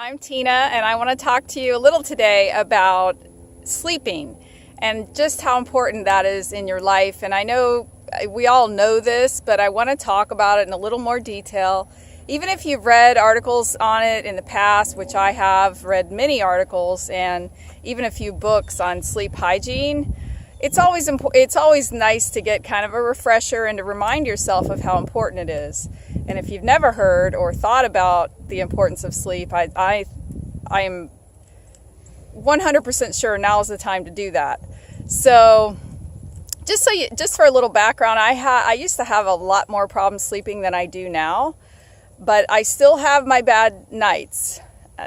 I'm Tina, and I want to talk to you a little today about sleeping and just how important that is in your life. And I know we all know this, but I want to talk about it in a little more detail. Even if you've read articles on it in the past, which I have read many articles and even a few books on sleep hygiene, it's always nice to get kind of a refresher and to remind yourself of how important it is. And if you've never heard or thought about the importance of sleep, I am 100% sure now is the time to do that. So just for a little background, I used to have a lot more problems sleeping than I do now, but I still have my bad nights.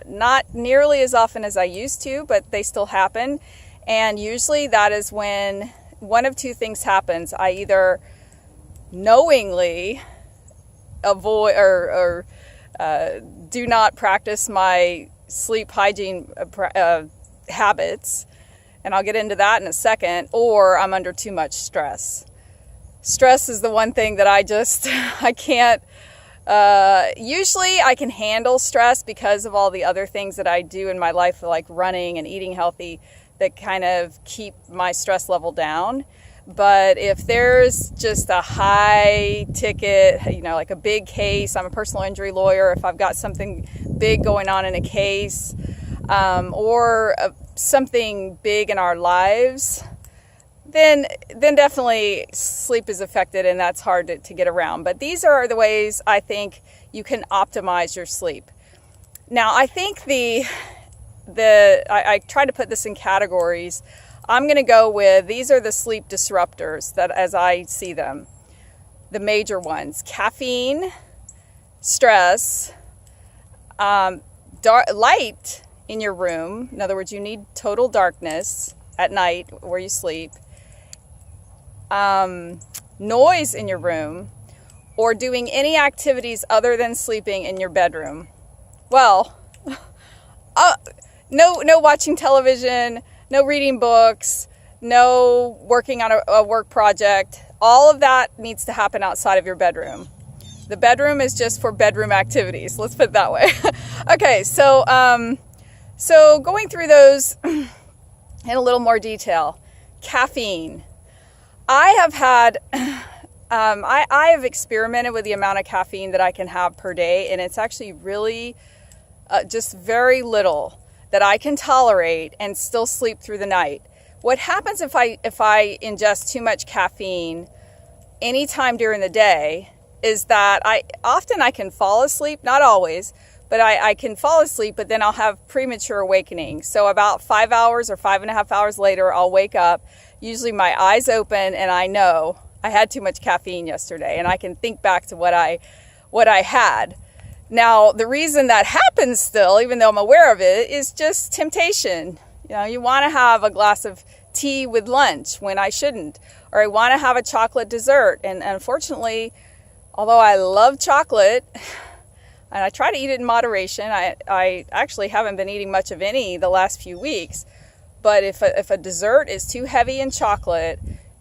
Not nearly as often as I used to, but they still happen. And usually that is when one of two things happens. I either knowingly avoid or do not practice my sleep hygiene habits, and I'll get into that in a second, or I'm under too much stress. Stress is the one thing that I can't. Usually I can handle stress because of all the other things that I do in my life, like running and eating healthy, that kind of keep my stress level down. But if there's just a high ticket, like a big case, I'm a personal injury lawyer, if I've got something big going on in a case, or something big in our lives, then definitely sleep is affected, and that's hard to get around. But these are the ways I think you can optimize your sleep. Now, I think I try to put this in categories. I'm going to go with, these are the sleep disruptors that as I see them. The major ones: caffeine, stress, light in your room. In other words, you need total darkness at night where you sleep. Noise in your room, or doing any activities other than sleeping in your bedroom. Well, no watching television, no reading books, no working on a work project. All of that needs to happen outside of your bedroom. The bedroom is just for bedroom activities. Let's put it that way. Okay, so going through those in a little more detail. Caffeine. I have experimented with the amount of caffeine that I can have per day, and it's actually really just very little that I can tolerate and still sleep through the night. What happens if I ingest too much caffeine anytime during the day is that I can fall asleep, not always, but I can fall asleep, but then I'll have premature awakening. So about 5 hours or 5.5 hours later, I'll wake up, usually my eyes open, and I know I had too much caffeine yesterday, and I can think back to what I had. Now, the reason that happens still, even though I'm aware of it, is just temptation. You want to have a glass of tea with lunch when I shouldn't, or I want to have a chocolate dessert. And unfortunately, although I love chocolate, and I try to eat it in moderation, I actually haven't been eating much of any the last few weeks. But if a dessert is too heavy in chocolate,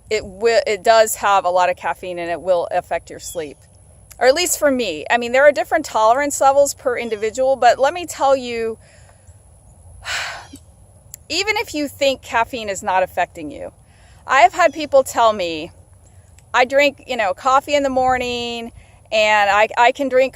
it does have a lot of caffeine, and it will affect your sleep. Or at least for me. I mean, there are different tolerance levels per individual, but let me tell you, even if you think caffeine is not affecting you, I have had people tell me, I drink, coffee in the morning, and I can drink,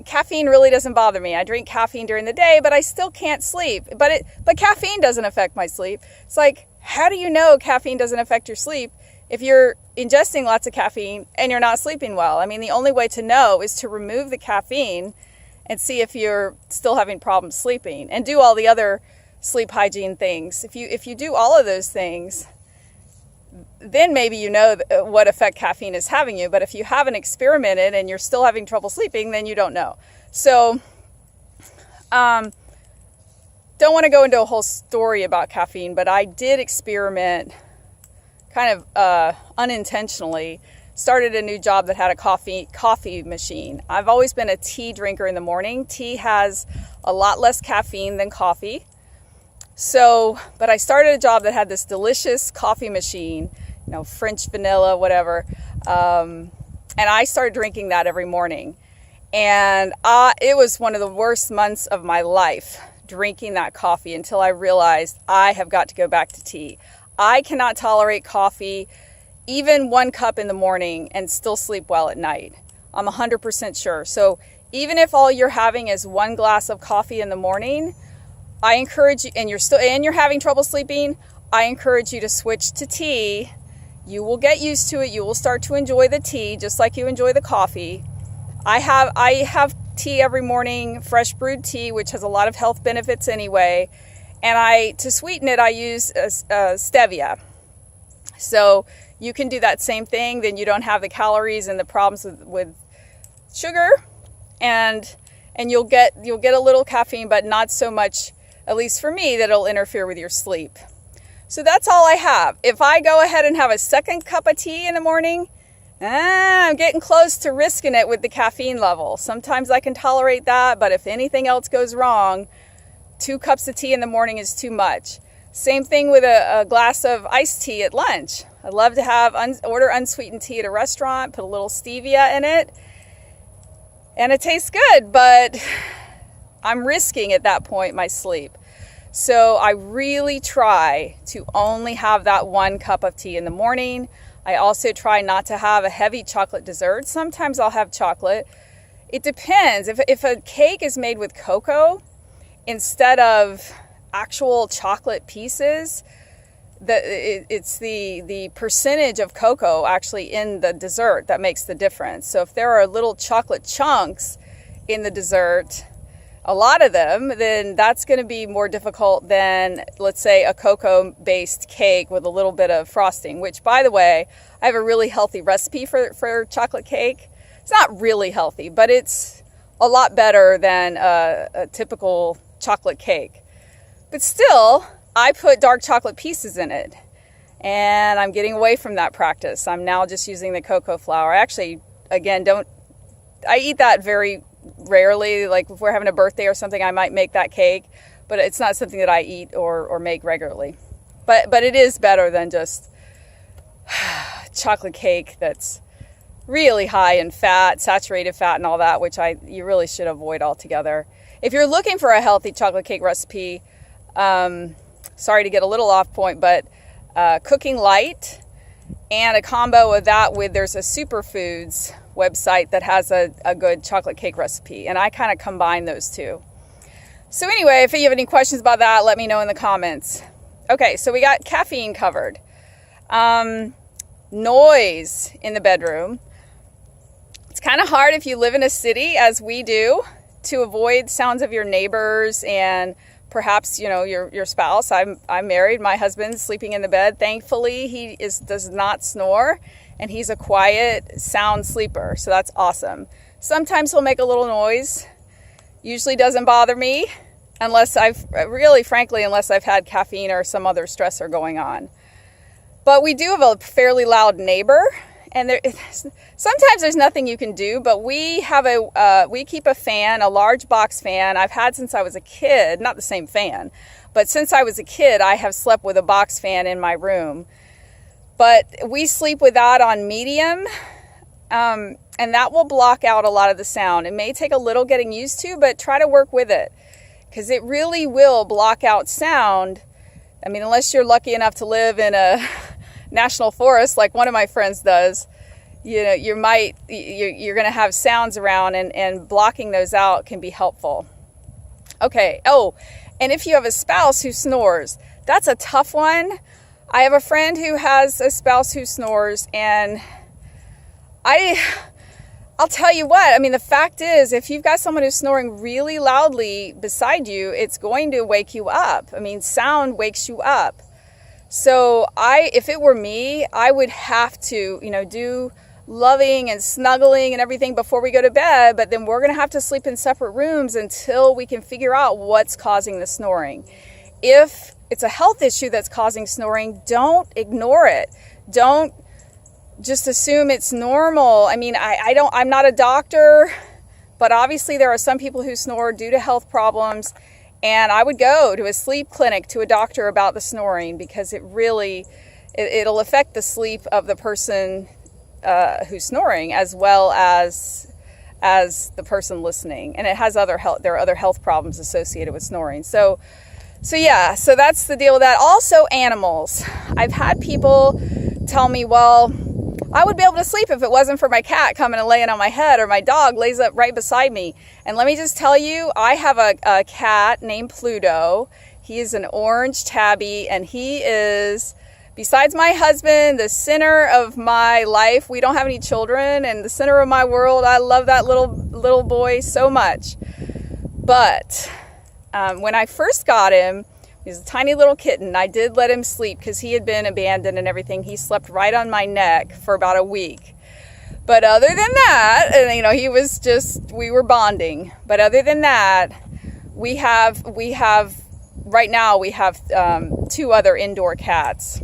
caffeine really doesn't bother me. I drink caffeine during the day, but I still can't sleep. But caffeine doesn't affect my sleep. It's like, how do you know caffeine doesn't affect your sleep if you're ingesting lots of caffeine and you're not sleeping well? I mean, the only way to know is to remove the caffeine and see if you're still having problems sleeping, and do all the other sleep hygiene things. If you do all of those things, then maybe you know what effect caffeine is having you. But if you haven't experimented and you're still having trouble sleeping, then you don't know. So, don't want to go into a whole story about caffeine, but I did experiment kind of unintentionally. Started a new job that had a coffee machine. I've always been a tea drinker in the morning. Tea has a lot less caffeine than coffee. But I started a job that had this delicious coffee machine, French vanilla, whatever. And I started drinking that every morning. And it was one of the worst months of my life drinking that coffee until I realized I have got to go back to tea. I cannot tolerate coffee, even 1 cup in the morning, and still sleep well at night. I'm 100% sure. So even if all you're having is 1 glass of coffee in the morning, I encourage you, and you're having trouble sleeping, I encourage you to switch to tea. You will get used to it. You will start to enjoy the tea just like you enjoy the coffee. I have tea every morning, fresh brewed tea, which has a lot of health benefits anyway. And to sweeten it, I use stevia. So you can do that same thing. Then you don't have the calories and the problems with sugar, and you'll get a little caffeine, but not so much, at least for me, that it'll interfere with your sleep. So that's all I have. If I go ahead and have a second cup of tea in the morning, I'm getting close to risking it with the caffeine level. Sometimes I can tolerate that, but if anything else goes wrong, 2 cups of tea in the morning is too much. Same thing with a glass of iced tea at lunch. I love to order unsweetened tea at a restaurant, put a little stevia in it, and it tastes good, but I'm risking at that point my sleep. So I really try to only have that 1 cup of tea in the morning. I also try not to have a heavy chocolate dessert. Sometimes I'll have chocolate. It depends. If a cake is made with cocoa instead of actual chocolate pieces, it's the percentage of cocoa actually in the dessert that makes the difference. So if there are little chocolate chunks in the dessert, a lot of them, then that's going to be more difficult than, let's say, a cocoa-based cake with a little bit of frosting, which, by the way, I have a really healthy recipe for chocolate cake. It's not really healthy, but it's a lot better than a typical chocolate cake. But still, I put dark chocolate pieces in it, and I'm getting away from that practice. I'm now just using the cocoa flour. I actually, again, I eat that very rarely. Like if we're having a birthday or something, I might make that cake, but it's not something that I eat or make regularly. But it is better than just chocolate cake that's really high in fat, saturated fat and all that, which you really should avoid altogether. If you're looking for a healthy chocolate cake recipe, sorry to get a little off point, but Cooking Light, and a combo of that there's a Superfoods website that has a good chocolate cake recipe, and I kind of combine those two. So anyway, if you have any questions about that, let me know in the comments. Okay, so we got caffeine covered. Noise in the bedroom. It's kind of hard if you live in a city, as we do, to avoid sounds of your neighbors and perhaps, your spouse. I'm married. My husband's sleeping in the bed. Thankfully, he does not snore, and he's a quiet, sound sleeper. So that's awesome. Sometimes he'll make a little noise. Usually doesn't bother me unless I've had caffeine or some other stressor going on. But we do have a fairly loud neighbor, and sometimes there's nothing you can do, but we keep a fan, a large box fan I've had since I was a kid, not the same fan, but since I was a kid, I have slept with a box fan in my room. But we sleep with that on medium, and that will block out a lot of the sound. It may take a little getting used to, but try to work with it, because it really will block out sound. I mean, unless you're lucky enough to live in a national forest like one of my friends does, you're going to have sounds around, and blocking those out can be helpful. Okay. Oh, and if you have a spouse who snores, that's a tough one. I have a friend who has a spouse who snores, and I'll tell you what, I mean, the fact is, if you've got someone who's snoring really loudly beside you, it's going to wake you up. I mean, sound wakes you up. So if it were me, I would have to, do loving and snuggling and everything before we go to bed, but then we're going to have to sleep in separate rooms until we can figure out what's causing the snoring. If it's a health issue that's causing snoring, don't ignore it. Don't just assume it's normal. I mean, I'm not a doctor, but obviously there are some people who snore due to health problems, and I would go to a sleep clinic, to a doctor about the snoring, because it'll affect the sleep of the person who's snoring, as well as as the person listening. And it has there are other health problems associated with snoring. So that's the deal with that. Also, animals. I've had people tell me, well, I would be able to sleep if it wasn't for my cat coming and laying on my head, or my dog lays up right beside me. And let me just tell you, I have a cat named Pluto. He is an orange tabby, and he is, besides my husband, the center of my life. We don't have any children, and the center of my world. I love that little boy so much. But when I first got him, he was a tiny little kitten. I did let him sleep because he had been abandoned and everything. He slept right on my neck for about a week. But other than that, and we were bonding. But other than that, right now we have 2 other indoor cats.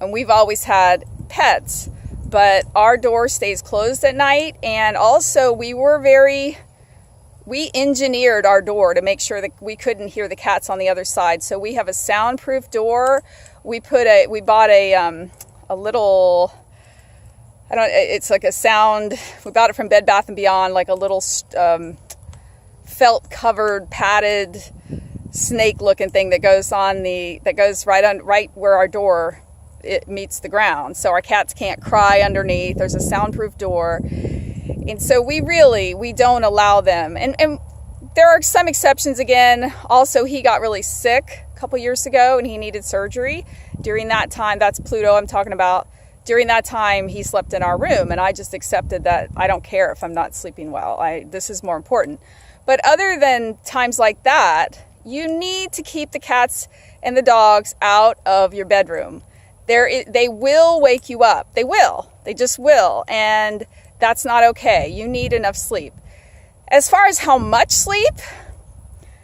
And we've always had pets, but our door stays closed at night. And also we engineered our door to make sure that we couldn't hear the cats on the other side. So we have a soundproof door. We bought a little, it's like a sound, we bought it from Bed Bath & Beyond, like a little felt covered, padded, snake looking thing that goes right where our door it meets the ground. So our cats can't cry underneath. There's a soundproof door. And so we don't allow them. And there are some exceptions again. Also, he got really sick a couple years ago and he needed surgery. During that time, that's Pluto I'm talking about. During that time, he slept in our room, and I just accepted that I don't care if I'm not sleeping well. This is more important. But other than times like that, you need to keep the cats and the dogs out of your bedroom. They will wake you up. They will. They just will. And that's not okay. You need enough sleep. As far as how much sleep,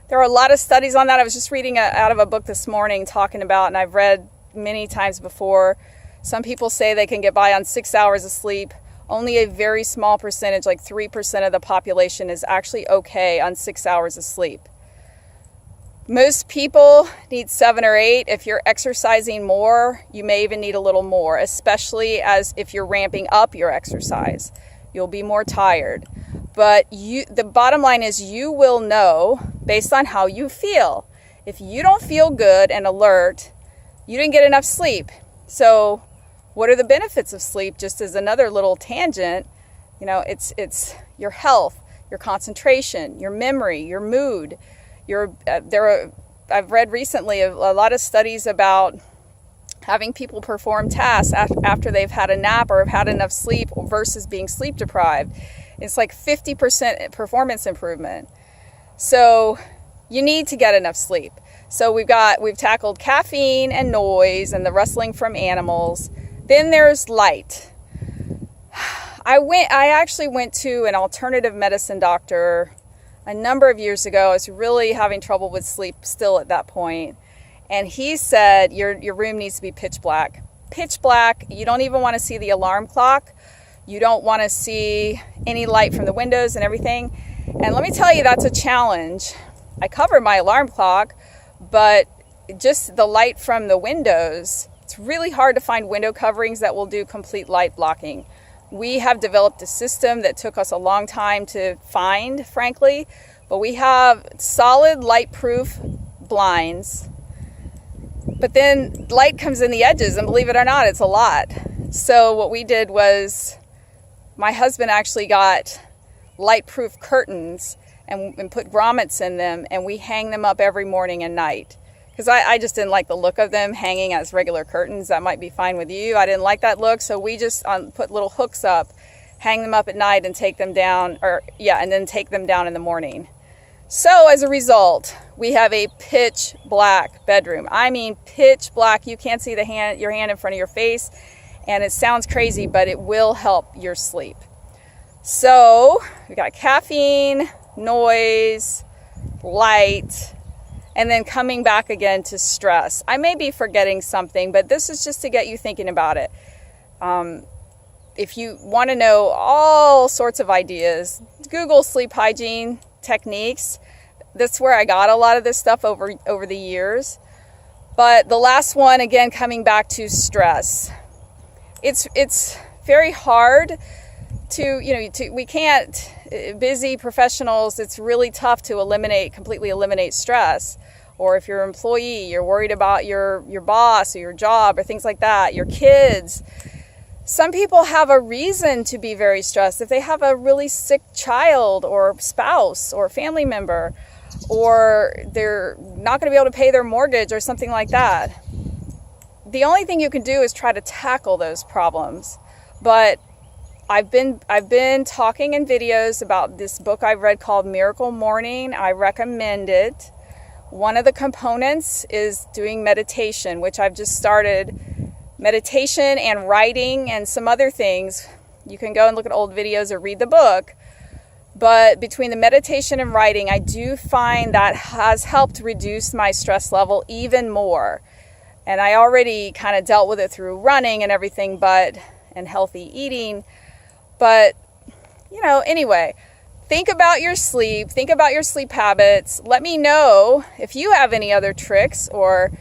there are a lot of studies on that. I was just reading out of a book this morning talking about, and I've read many times before, some people say they can get by on 6 hours of sleep. Only a very small percentage, like 3% of the population, is actually okay on 6 hours of sleep. Most people need 7 or 8. If you're exercising more, you may even need a little more, especially as if you're ramping up your exercise. You'll be more tired. But the bottom line is you will know based on how you feel. If you don't feel good and alert, you didn't get enough sleep. So what are the benefits of sleep? Just as another little tangent, it's your health, your concentration, your memory, your mood. I've read recently a lot of studies about having people perform tasks after they've had a nap or have had enough sleep versus being sleep deprived. It's like 50% performance improvement. So you need to get enough sleep. So we've tackled caffeine and noise and the rustling from animals. Then there's light. I actually went to an alternative medicine doctor a number of years ago. I was really having trouble with sleep still at that point. And he said, your room needs to be pitch black. Pitch black. You don't even want to see the alarm clock. You don't want to see any light from the windows and everything. And let me tell you, that's a challenge. I cover my alarm clock, but just the light from the windows, it's really hard to find window coverings that will do complete light blocking. We have developed a system that took us a long time to find, frankly, but we have solid light-proof blinds. But then light comes in the edges, and believe it or not, it's a lot. So what we did was my husband actually got light-proof curtains and put grommets in them, and we hang them up every morning and night. Because I just didn't like the look of them hanging as regular curtains. That might be fine with you. I didn't like that look, so we just put little hooks up, hang them up at night, and take them down, and then take them down in the morning. So as a result, we have a pitch black bedroom. I mean pitch black. You can't see your hand in front of your face, and it sounds crazy, but it will help your sleep. So we got caffeine, noise, light, and then coming back again to stress. I may be forgetting something, but this is just to get you thinking about it. If you want to know all sorts of ideas, Google sleep hygiene techniques. That's where I got a lot of this stuff over the years. But the last one, again, coming back to stress. It's very hard we can't, busy professionals, it's really tough to completely eliminate stress. Or if you're an employee, you're worried about your boss or your job or things like that, your kids. Some people have a reason to be very stressed. If they have a really sick child or spouse or family member, or they're not going to be able to pay their mortgage or something like that. The only thing you can do is try to tackle those problems. But I've been talking in videos about this book I've read called Miracle Morning. I recommend it. One of the components is doing meditation, which I've just started. Meditation and writing and some other things. You can go and look at old videos or read the book. But between the meditation and writing, I do find that has helped reduce my stress level even more. And I already kind of dealt with it through running and everything, and healthy eating. But, anyway, think about your sleep. Think about your sleep habits. Let me know if you have any other tricks or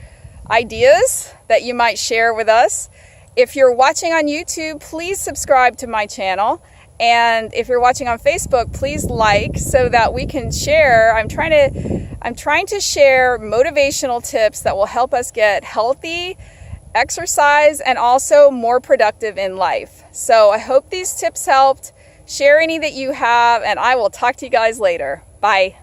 ideas that you might share with us. If you're watching on YouTube, please subscribe to my channel. And if you're watching on Facebook, please like so that we can share. I'm trying to share motivational tips that will help us get healthy, exercise, and also more productive in life. So I hope these tips helped. Share any that you have, and I will talk to you guys later. Bye.